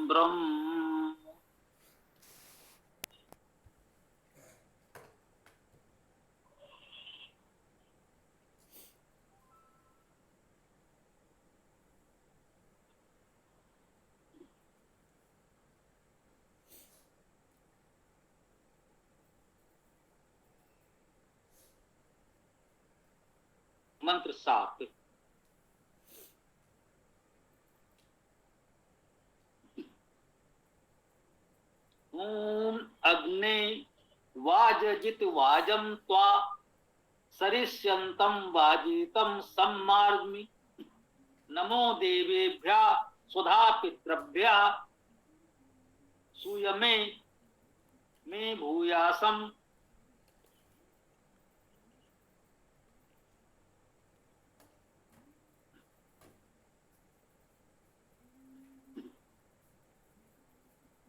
ब्रह्म। मंत्र 7। ओम अग्ने वाजजित वाजम त्वा सरिष्यन्तं वाजितं सम्मार्मि। नमो देवेभ्यः सुधा पितृभ्यः सूयमे मे भूयासम्।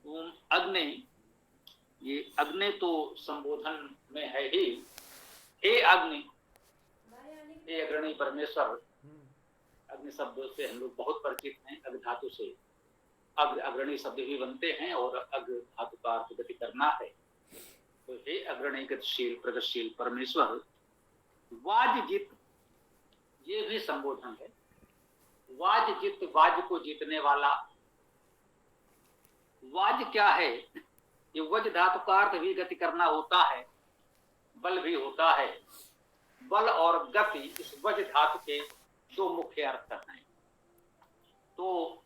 ओम अग्नि, ये अग्नि तो संबोधन में है ही। हे अग्नि, हे अग्रणी परमेश्वर। अग्नि शब्द से हम लोग बहुत परिचित हैं। अग्नि धातु से अग्रणी शब्द भी बनते हैं और अग्र धातु का अर्थ गति करना है। तो हे अग्रणी गतिशील प्रगतिशील परमेश्वर। वाजजित, ये भी संबोधन है। वाजजित, वाज को जीतने वाला। वाज क्या है? ये वज धातु का अर्थ भी गति करना होता है, बल भी होता है। बल और गति, इस वज धातु के दो मुख्य अर्थ हैं। तो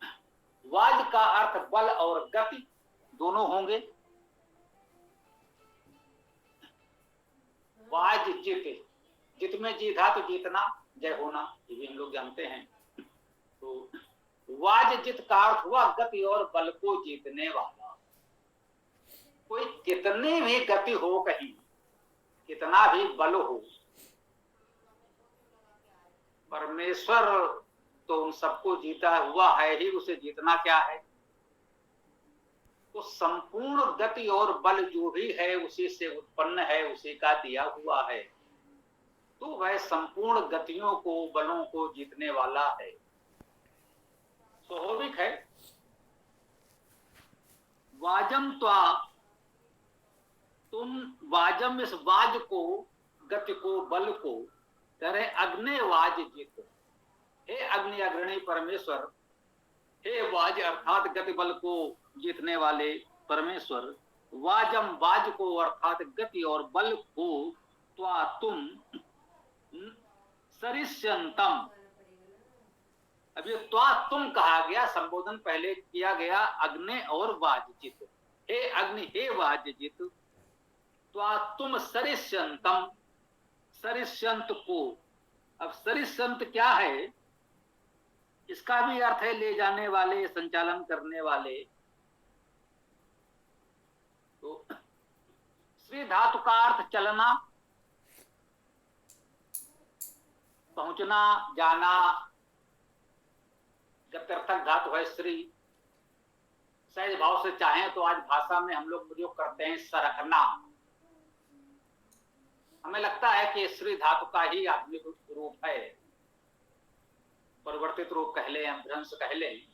वाज का अर्थ बल और गति दोनों होंगे। वाज जित, जित में जी धातु जीतना, जय होना, ये भी हम लोग जानते हैं। तो वाज जित का अर्थ हुआ गति और बल को जीतने वाला। कोई कितनी भी गति हो, कहीं कितना भी बल हो, परमेश्वर तो उन सबको जीता हुआ है ही। उसे जीतना क्या है? तो संपूर्ण गति और बल जो भी है उसी से उत्पन्न है, उसी का दिया हुआ है। तो वह संपूर्ण गतियों को, बलों को जीतने वाला है। स्वाभाविक है। वाजम त्वा, तुम वाजम, इस वाज को, गति को, बल को करे अग्नि वाज जीत। हे अग्नि अग्रणी परमेश्वर, हे वाज अर्थात गति बल को जीतने वाले परमेश्वर। वाजम, वाज को अर्थात गति और बल को, त्वा तुम, सरिष्यन्तम। अब ये त्वा तुम कहा गया, संबोधन पहले किया गया अग्नि और वाजजित। हे अग्नि, हे वाजजित, त्वा तुम सरिष्यन्तम, सरिष्यंत को। अब सरिष्यंत क्या है? इसका भी अर्थ है ले जाने वाले, संचालन करने वाले। तो श्री धातु का अर्थ चलना, पहुंचना, जाना। गत्यर्थक धातु है श्री। सहज भाव से चाहें तो आज भाषा में हम लोग प्रयोग करते हैं सरकना। हमें लगता है कि श्री धातु का ही आधुनिक रूप है, परिवर्तित रूप कह लें, अपभ्रंश कह लें।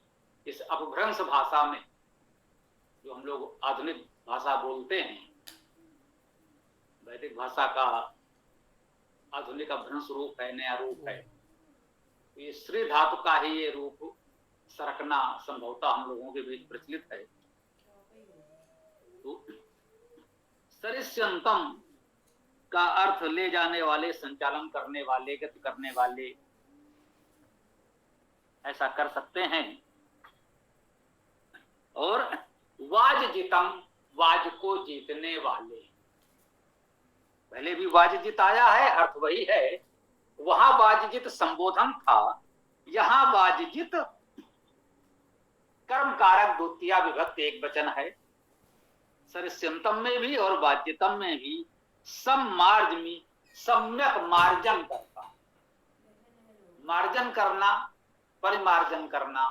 इस अपभ्रंश भाषा में जो हम लोग आधुनिक भाषा बोलते हैं, वैदिक भाषा का आधुनिक अपभ्रंश रूप है, नया रूप है। तो ये श्री धातु का ही ये रूप सरकना संभवतः हम लोगों के बीच प्रचलित है। तो सरिष्यन्तम का अर्थ ले जाने वाले, संचालन करने वाले, गति करने वाले, ऐसा कर सकते हैं। और वाजजितम, वाज को जीतने वाले। पहले भी वाजजित आया है, अर्थ वही है। वहां वाजजित संबोधन था, यहां वाजजित कर्म कारक द्वितीया विभक्ति एक वचन है। सरिष्यन्तम में भी और वाज्यतम में भी सम्मार्जमी, सम्यक मार्जन करता। मार्जन करना, परिमार्जन करना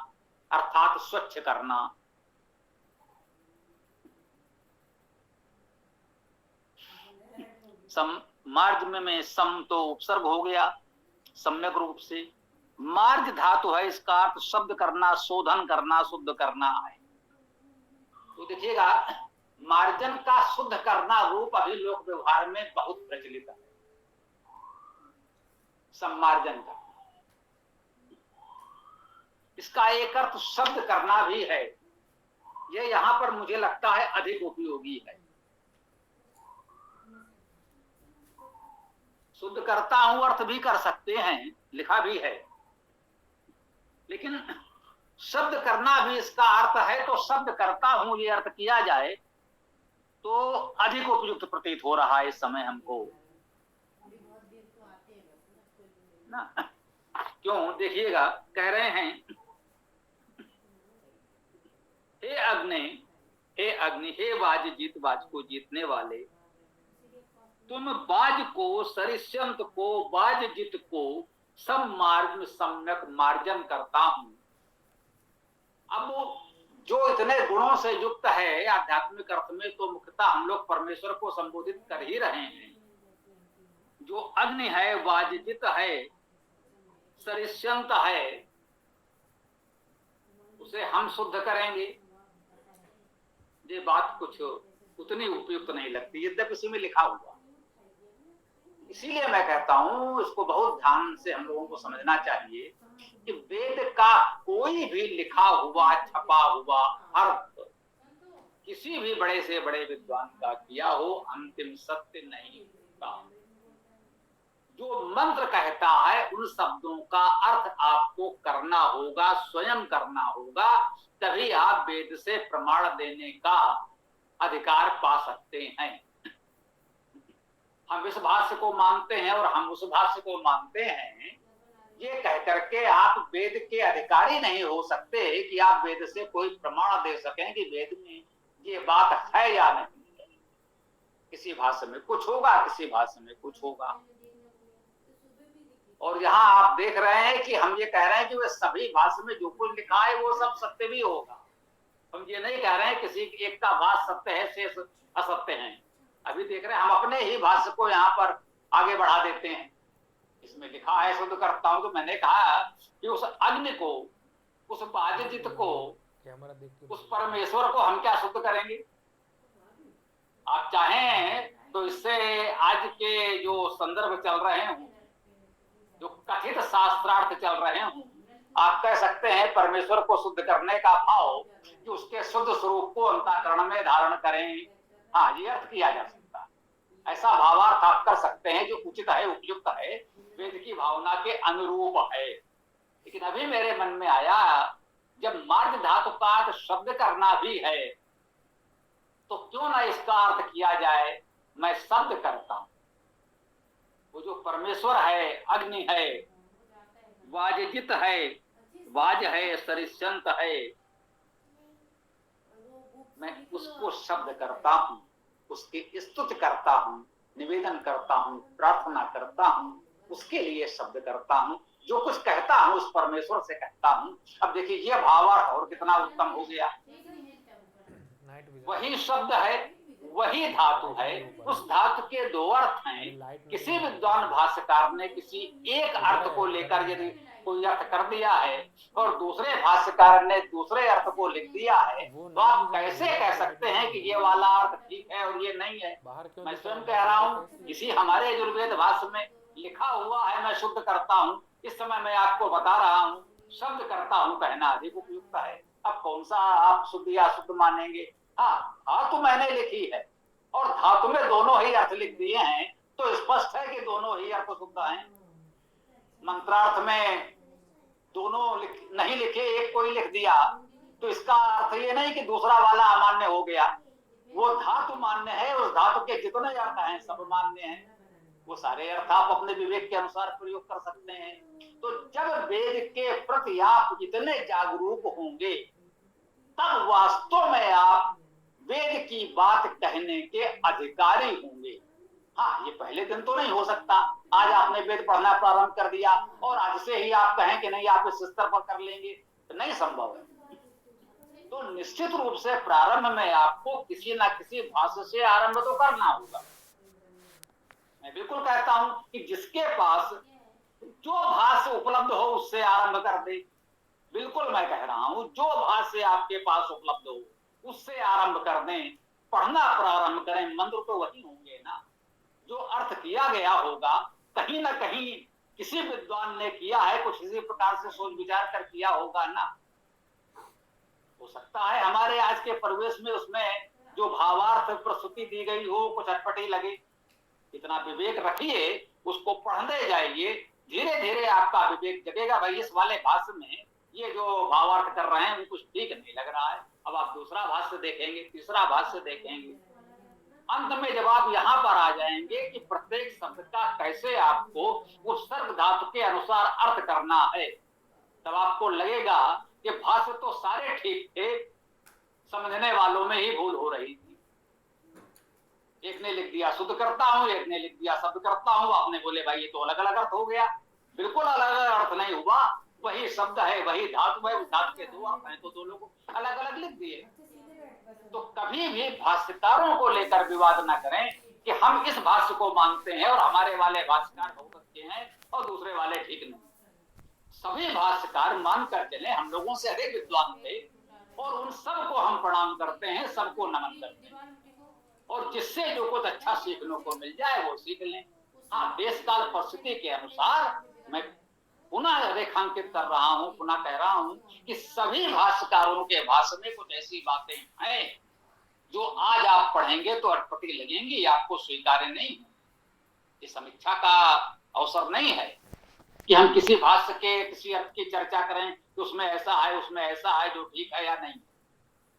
अर्थात स्वच्छ करना। मार्ज में सम तो उपसर्ग हो गया, सम्यक रूप से। मार्ज धातु है, इसका अर्थ शब्द करना, शोधन करना, शुद्ध करना है। तो देखिएगा, मार्जन का शुद्ध करना रूप अभी लोक व्यवहार में बहुत प्रचलित है, सम्मार्जन का। इसका एक अर्थ शब्द करना भी है, ये यहां पर मुझे लगता है अधिक उपयोगी है। शुद्ध करता हूं अर्थ भी कर सकते हैं, लिखा भी है, लेकिन शब्द करना भी इसका अर्थ है, तो शब्द करता हूं ये अर्थ किया जाए तो अधिक उपयुक्त प्रतीत हो रहा है इस समय हमको ना। क्यों, देखिएगा, कह रहे हैं, हे अग्नि, हे अग्नि, हे वाज जीत, वाज को जीतने वाले, तुम वाज को, सरिष्यंत को, वाज जित को सब मार्ग में सम्यक मार्जन करता हूं। अब वो जो इतने गुणों से युक्त है आध्यात्मिक अर्थ में, तो मुख्यतः हम लोग परमेश्वर को संबोधित कर ही रहे हैं। जो अग्नि है, वाजित है, सरिष्यंत है, उसे हम शुद्ध करेंगे। ये बात कुछ उतनी उपयुक्त नहीं लगती, यद्यपि इसी में लिखा हुआ। इसीलिए मैं कहता हूं, इसको बहुत ध्यान से हम लोगों को समझना चाहिए कि वेद का कोई भी लिखा हुआ, छपा हुआ अर्थ किसी भी बड़े से बड़े विद्वान का किया हो, अंतिम सत्य नहीं होता। जो मंत्र कहता है, उन शब्दों का अर्थ आपको करना होगा, स्वयं करना होगा, तभी आप वेद से प्रमाण देने का अधिकार पा सकते हैं। हम इस भाष्य को मानते हैं और हम उस भाष्य को मानते हैं, ये कहकर के आप वेद के अधिकारी नहीं हो सकते कि आप वेद से कोई प्रमाण दे सकें कि वेद में ये बात है या नहीं। किसी भाष्य में कुछ होगा, किसी भाष्य में कुछ होगा। और यहाँ आप देख रहे हैं कि हम ये कह रहे हैं कि वे सभी भाष्य में जो कुछ लिखा है वो सब सत्य भी होगा। हम ये नहीं कह रहे हैं किसी एक का भाष्य सत्य है, शेष असत्य है। अभी देख रहे हैं, हम अपने ही भाष्य को यहाँ पर आगे बढ़ा देते हैं। इसमें लिखा है शुद्ध करता हूं, तो मैंने कहा कि उस अग्नि को, उस वाजित को, उस परमेश्वर को हम क्या शुद्ध करेंगे। आप चाहें तो इससे आज के जो संदर्भ चल रहे हों, जो कथित शास्त्रार्थ चल रहे हों, आप कह सकते हैं परमेश्वर को शुद्ध करने का भाव कि उसके शुद्ध स्वरूप को अंतःकरण में धारण करें। हाँ, ये अर्थ किया जा सकता है, ऐसा भावार्थ आप कर सकते हैं जो उचित है, उपयुक्त है, वेद की भावना के अनुरूप है। लेकिन अभी मेरे मन में आया, जब मार्ग धातु का अर्थ शब्द करना भी है, तो क्यों ना इसका अर्थ किया जाए मैं शब्द करता हूं। वो जो परमेश्वर है, अग्नि है, वाजित है, वाज है, सरिष्यंत है, मैं उसको शब्द करता हूं, उसकी स्तुति करता हूं, निवेदन करता हूं, प्रार्थना करता हूं, उसके लिए शब्द करता हूं। जो कुछ कहता हूं उस परमेश्वर से कहता हूं। अब देखिए ये भावार्थ और कितना उत्तम हो गया। वही शब्द है, वही धातु है, उस धातु के दो अर्थ हैं। किसी विद्वान भाष्यकार ने किसी एक अर्थ को लेकर यदि कोई अर्थ कर दिया है और दूसरे भाष्यकार ने दूसरे अर्थ को लिख दिया है, तो आप कैसे कह सकते हैं कि ये वाला अर्थ ठीक है और ये नहीं है। मैं स्वयं कह रहा हूँ, इसी हमारे यजुर्वेद भाष्य में लिखा हुआ है मैं शुद्ध करता हूँ। इस समय मैं आपको बता रहा हूँ शब्द करता हूँ कहना अधिक उपयुक्त है। अब कौन सा आप शुद्ध या शुद्ध मानेंगे। हाँ, धातु मैंने लिखी है और धातु में दोनों ही अर्थ लिख दिए हैं, तो स्पष्ट है कि दोनों ही अर्थ शुद्ध हैं। मंत्रार्थ में दोनों नहीं लिखे, एक कोई लिख दिया, तो इसका अर्थ ये नहीं कि दूसरा वाला अमान्य हो गया। वो धातु मान्य है, उस धातु के जितने अर्थ हैं सब मान्य हैं। वो सारे अर्थ आप अपने विवेक के अनुसार प्रयोग कर सकते हैं। तो जब वेद के प्रति आप इतने जागरूक होंगे, तब वास्तव में आप वेद की बात कहने के अधिकारी होंगे। हाँ, ये पहले दिन तो नहीं हो सकता। आज आपने वेद पढ़ना प्रारंभ कर दिया और आज से ही आप कहें कि नहीं आप इस स्तर पर कर लेंगे, तो नहीं संभव है। तो निश्चित रूप से प्रारंभ में आपको किसी ना किसी भाष्य से आरंभ तो करना होगा। मैं बिल्कुल कहता हूं कि जिसके पास जो भाष्य उपलब्ध हो उससे आरंभ कर दे। बिल्कुल मैं कह रहा हूं, जो भाष्य आपके पास उपलब्ध हो उससे आरंभ कर दें, पढ़ना प्रारंभ करें। मंत्र तो वही होंगे ना, जो अर्थ किया गया होगा कहीं ना कहीं किसी विद्वान ने किया है, कुछ इसी प्रकार से सोच विचार कर किया होगा ना। हो सकता है हमारे आज के परिवेश में उसमें जो भावार्थ प्रस्तुति दी गई हो कुछ अटपटी लगे। इतना विवेक रखिए, उसको पढ़ने जाइए, धीरे धीरे आपका विवेक जगेगा। भाई इस वाले भाष्य में ये जो भावार्थ कर रहे हैं वो कुछ ठीक नहीं लग रहा है। अब आप दूसरा भाष्य देखेंगे, तीसरा भाष्य देखेंगे, अंत में जब आप यहां पर आ जाएंगे कि प्रत्येक शब्द का कैसे आपको उस सर्ग धातु के अनुसार अर्थ करना है, तब आपको लगेगा कि भाष्य तो सारे ठीक थे, समझने वालों में ही भूल हो रही थी। एक ने लिख दिया शुद्ध करता हूं, एक ने लिख दिया शब्द करता हूं, आपने बोले भाई ये तो अलग अलग अर्थ हो गया। बिल्कुल अलग अलग अर्थ नहीं हुआ, वही शब्द है, वही धातु है, उस धातु के दो अर्थ हैं, तो दो लोग अलग अलग लिख दिए। तो कभी भी भाष्यकारों को लेकर विवाद न करें कि हम इस भाष्य को मानते हैं और हमारे वाले भाष्यकार बहुत अच्छे हैं और दूसरे वाले ठीक नहीं। सभी भाष्यकार मानकर चले, हम लोगों से अधिक विद्वान थे और उन सबको हम प्रणाम करते हैं, सबको नमन करते हैं, और जिससे जो कुछ अच्छा सीखने को मिल जाए वो सीख लें। हाँ, देश काल परिस्थिति के अनुसार मैं पुनः रेखांकित कर रहा हूं, पुनः कह रहा हूं कि सभी भाष्यकारों के भाष्य में कुछ ऐसी बातें हैं जो आज आप पढ़ेंगे तो अटपटी लगेंगी, आपको स्वीकार्य नहीं। ये समीक्षा का अवसर नहीं है कि हम किसी भाष्य के किसी अर्थ की चर्चा करें कि उसमें ऐसा है उसमें ऐसा है जो ठीक है या नहीं।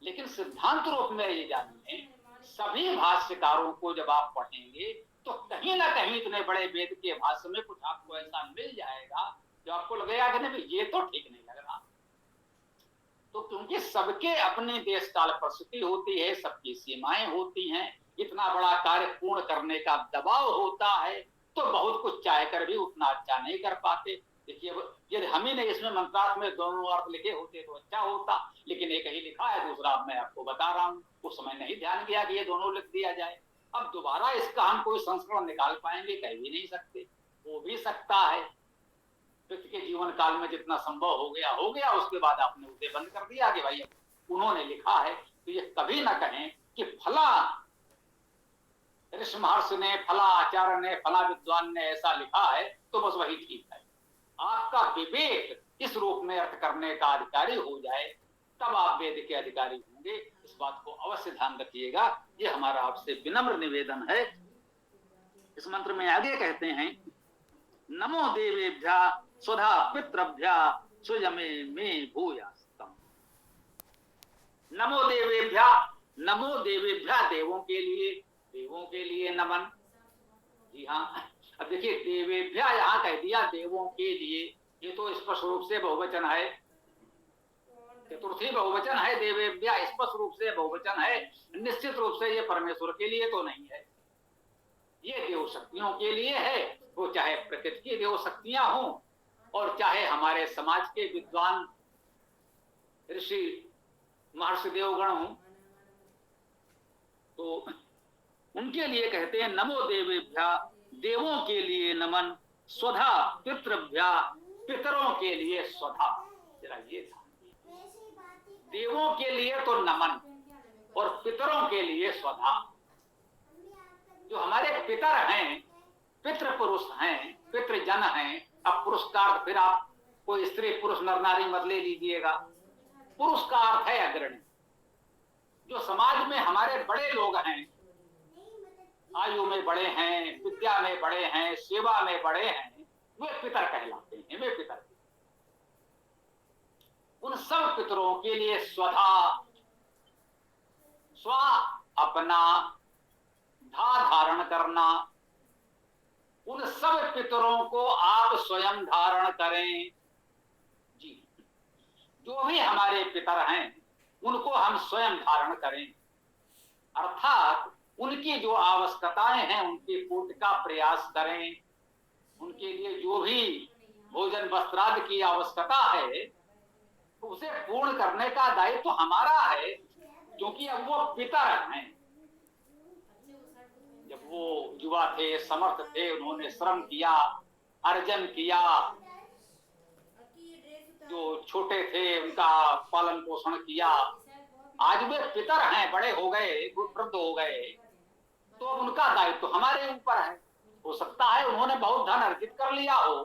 लेकिन सिद्धांत रूप में ये जानिए, सभी भाष्यकारों को जब आप पढ़ेंगे तो कहीं ना कहीं इतने बड़े वेद के भाष्य में कुछ आपको ऐसा मिल जाएगा जो आपको लगेगा कि नहीं ये तो ठीक नहीं लग रहा। तो क्योंकि सबके अपने देश काल परिस्थिति होती है, सबकी सीमाएं होती हैं, इतना बड़ा कार्य पूर्ण करने का दबाव होता है, तो बहुत कुछ चाह कर भी उतना अच्छा नहीं कर पाते। देखिए यदि हम ही ने इसमें मंत्रार्थ में दोनों अर्थ लिखे होते तो अच्छा होता, लेकिन एक ही लिखा है, दूसरा मैं आपको बता रहा हूँ। उस समय नहीं ध्यान किया कि ये दोनों लिख दिया जाए। अब दोबारा इसका हम कोई संस्करण निकाल पाएंगे कह भी नहीं सकते। हो भी सकता है व्यक्ति के जीवन काल में जितना संभव हो गया, उसके बाद आपने उसे बंद कर दिया कि भाई उन्होंने लिखा है। तो ये कभी ना कहें कि फला ऋषि महर्षि ने, फला आचार्य ने, फला विद्वान ने ऐसा लिखा है तो बस वही ठीक है। आपका विवेक इस रूप में अर्थ करने का अधिकारी हो जाए तब आप वेद के अधिकारी होंगे। इस बात को अवश्य ध्यान रखिएगा, ये हमारा आपसे विनम्र निवेदन है। इस मंत्र में आगे कहते हैं, नमो देवेभ्या स्वधा पितृभ्या सुजमे में भूयास्तम। नमो देवेभ्या, नमो देवेभ्या देवों के लिए नमन। जी हाँ, अब देखिए देवेभ्या यहाँ कह दिया देवों के लिए, ये तो स्पष्ट रूप से बहुवचन है, चतुर्थी बहुवचन है। देवेभ्या स्पष्ट रूप से बहुवचन है, निश्चित रूप से ये परमेश्वर के लिए तो नहीं है, ये देव शक्तियों के लिए है। वो चाहे प्रकृति की देव शक्तियां हों और चाहे हमारे समाज के विद्वान ऋषि महर्षि देवगण हों, तो उनके लिए कहते हैं नमो देवेभ्या, देवों के लिए नमन, स्वधा पितृभ्या, पितरों के लिए स्वधा। जरा ये था, देवों के लिए तो नमन और पितरों के लिए स्वधा। जो हमारे पितर हैं, पितृ पुरुष हैं, पितृजन हैं। अब पुरुष का अर्थ फिर आप कोई स्त्री पुरुष नर नारी मत ले लीजिएगा, पुरुष का अर्थ है अग्रणी। जो समाज में हमारे बड़े लोग हैं, आयु में बड़े हैं, विद्या में बड़े हैं, सेवा में बड़े हैं, वे पितर कहलाते हैं, वे पितर। उन सब पितरों के लिए स्वधा, स्व अपना, धा धारण करना। उन सब पितरों को आप स्वयं धारण करें। जी, जो भी हमारे पितर हैं उनको हम स्वयं धारण करें, अर्थात उनकी जो आवश्यकताएं हैं उनकी पूर्ति का प्रयास करें। उनके लिए जो भी भोजन वस्त्रादि की आवश्यकता है उसे पूर्ण करने का दायित्व तो हमारा है, क्योंकि अब वो पितर हैं। जब वो युवा थे, समर्थ थे, उन्होंने श्रम किया, अर्जन किया, जो छोटे थे उनका पालन पोषण किया, आज वे पितर हैं, बड़े हो गए, वृद्ध हो गए, तो उनका दायित्व तो हमारे ऊपर है। हो सकता है उन्होंने बहुत धन अर्जित कर लिया हो,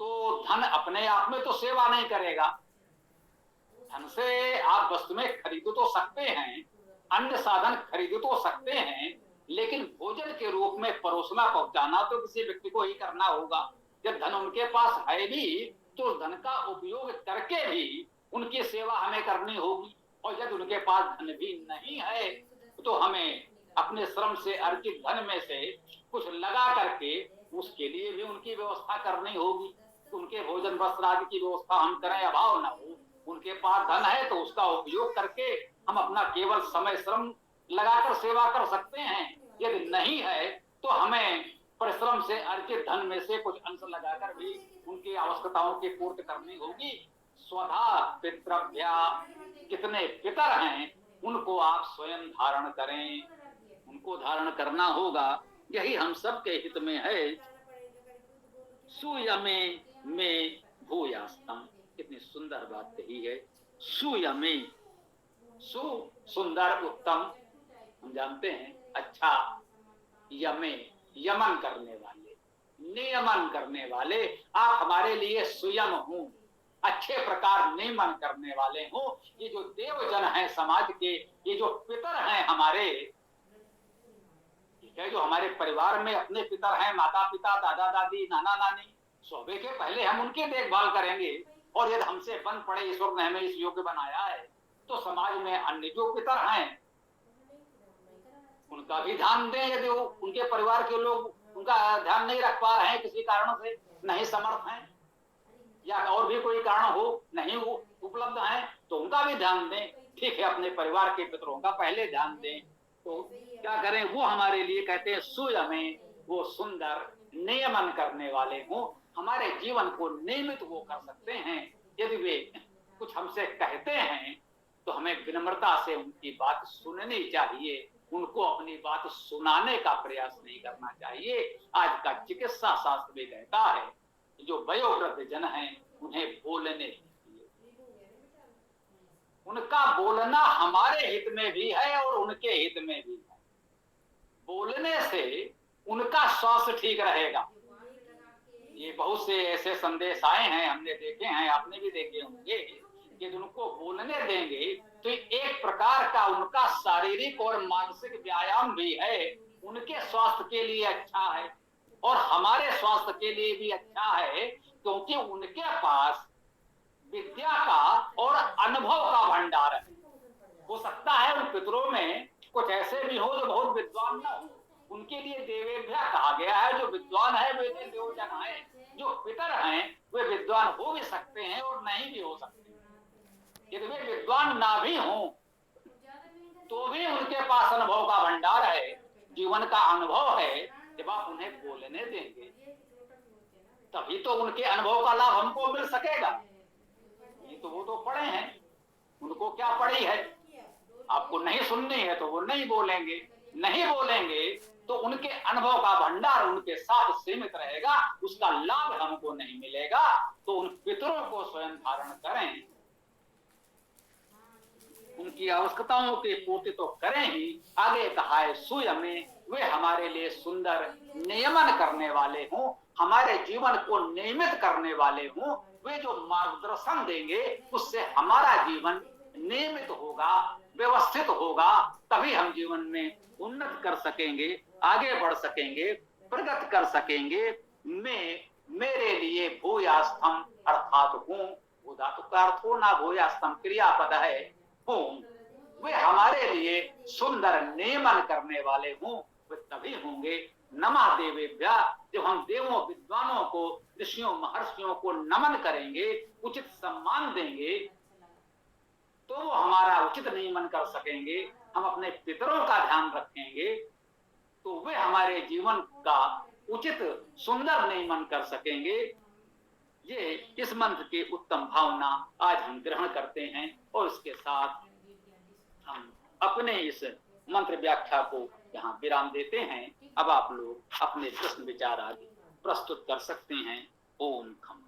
तो धन अपने आप में तो सेवा नहीं करेगा। धन से आप वस्तुएं खरीद तो सकते हैं, अन्य साधन खरीद तो सकते हैं, लेकिन भोजन के रूप में परोसना पहुंचाना तो किसी व्यक्ति को ही करना होगा। जब धन उनके पास है भी तो धन का उपयोग करके भी उनकी सेवा हमें करनी होगी, और यदि उनके पास धन भी नहीं है तो हमें अपने श्रम से अर्जित धन में से कुछ लगा करके उसके लिए भी उनकी व्यवस्था करनी होगी। उनके भोजन वस्त्र आदि की व्यवस्था हम करें, अभाव न हो। उनके पास धन है तो उसका उपयोग करके हम अपना केवल समय श्रम लगाकर सेवा कर सकते हैं। यदि नहीं है तो हमें परिश्रम से अर्जित धन में से कुछ अंश लगाकर भी उनकी आवश्यकताओं की पूर्ति करनी होगी। स्वधा पितृभ्या, कितने पितर हैं उनको आप स्वयं धारण करें, उनको धारण करना होगा, यही हम सबके हित में है। सुयमे में भूयास्तम, कितनी सुंदर बात कही है। सुयमे, सु सुंदर उत्तम, हम जानते हैं अच्छा, यमे यमन करने वाले, नियमन करने वाले, आप हमारे लिए सुयम हो, अच्छे प्रकार नियमन करने वाले हो। ये जो देवजन हैं समाज के, ये जो पितर हैं हमारे, ठीक है, जो हमारे परिवार में अपने पितर हैं, माता पिता, दादा दादी, नाना नानी, सोबे के पहले हम उनकी देखभाल करेंगे। और यदि हमसे बन पड़े, ईश्वर ने हमें इस योग्य बनाया है, तो समाज में अन्य जो पितर हैं उनका भी ध्यान दें। यदि वो उनके परिवार के लोग उनका ध्यान नहीं रख पा रहे हैं, किसी कारण से नहीं समर्थ हैं, या और भी कोई कारण हो, नहीं वो उपलब्ध हैं, तो उनका भी ध्यान दें। ठीक है, अपने परिवार के पितरों का पहले ध्यान दें। तो क्या करें, वो हमारे लिए कहते हैं सुयमे, वो सुंदर नियमन करने वाले हो, हमारे जीवन को नियमित वो कर सकते हैं। यदि वे कुछ हमसे कहते हैं तो हमें विनम्रता से उनकी बात सुननी चाहिए, उनको अपनी बात सुनाने का प्रयास नहीं करना चाहिए। आज का चिकित्सा शास्त्र भी कहता है जो वयोवृद्ध जन हैं उन्हें बोलने, उनका बोलना हमारे हित में भी है और उनके हित में भी है। बोलने से उनका स्वास्थ्य ठीक रहेगा। ये बहुत से ऐसे संदेश आए हैं, हमने देखे हैं, आपने भी देखे होंगे, कि उनको बोलने देंगे तो एक प्रकार का उनका शारीरिक और मानसिक व्यायाम भी है, उनके स्वास्थ्य के लिए अच्छा है और हमारे स्वास्थ्य के लिए भी अच्छा है, क्योंकि उनके पास विद्या का और अनुभव का भंडार है। हो सकता है उन पितरों में कुछ ऐसे भी हो जो बहुत विद्वान न हो, उनके लिए देवेभ्या कहा गया है। जो विद्वान है वे देवजन है, जो पितर हैं वे विद्वान हो भी सकते हैं और नहीं भी हो सकते। यदि वे विद्वान ना भी हों तो भी उनके पास अनुभव का भंडार है, जीवन का अनुभव है। जब आप उन्हें बोलने देंगे तभी तो उनके अनुभव का लाभ हमको मिल सकेगा। ये तो वो तो पढ़े हैं, उनको क्या पढ़ी है, आपको नहीं सुननी है तो वो नहीं बोलेंगे, नहीं बोलेंगे तो उनके अनुभव का भंडार उनके साथ सीमित रहेगा, उसका लाभ हमको नहीं मिलेगा। तो उन पितरों को स्वयं धारण करें, उनकी आवश्यकताओं की पूर्ति तो करें ही। आगे कहा है सुयमे, वे हमारे लिए सुंदर नियमन करने वाले हों, हमारे जीवन को नियमित करने वाले हों। वे जो मार्गदर्शन देंगे उससे हमारा जीवन नियमित होगा, व्यवस्थित होगा, तभी हम जीवन में उन्नत कर सकेंगे, आगे बढ़ सकेंगे, प्रगति कर सकेंगे। मैं मेरे लिए भूयास्थम अर्थात हूँ, वो धातु का अर्थ हो ना, भूयास्थम क्रियापद है, हूँ, वे हमारे लिए सुंदर नियमन करने वाले हूँ, वे तभी होंगे। नमः देवेभ्या, जब हम देवों विद्वानों को, ऋषियों महर्षियों को नमन करेंगे, उचित सम्मान देंगे, तो वो हमारा उचित नियमन कर सकेंगे। हम अपने पितरों का ध्यान रखेंगे तो वे हमारे जीवन का उचित सुंदर नियमन कर सकेंगे। ये इस मंत्र की उत्तम भावना आज हम ग्रहण करते हैं और इसके साथ हम अपने इस मंत्र व्याख्या को यहाँ विराम देते हैं। अब आप लोग अपने प्रश्न विचार आदि प्रस्तुत कर सकते हैं। ओम खम।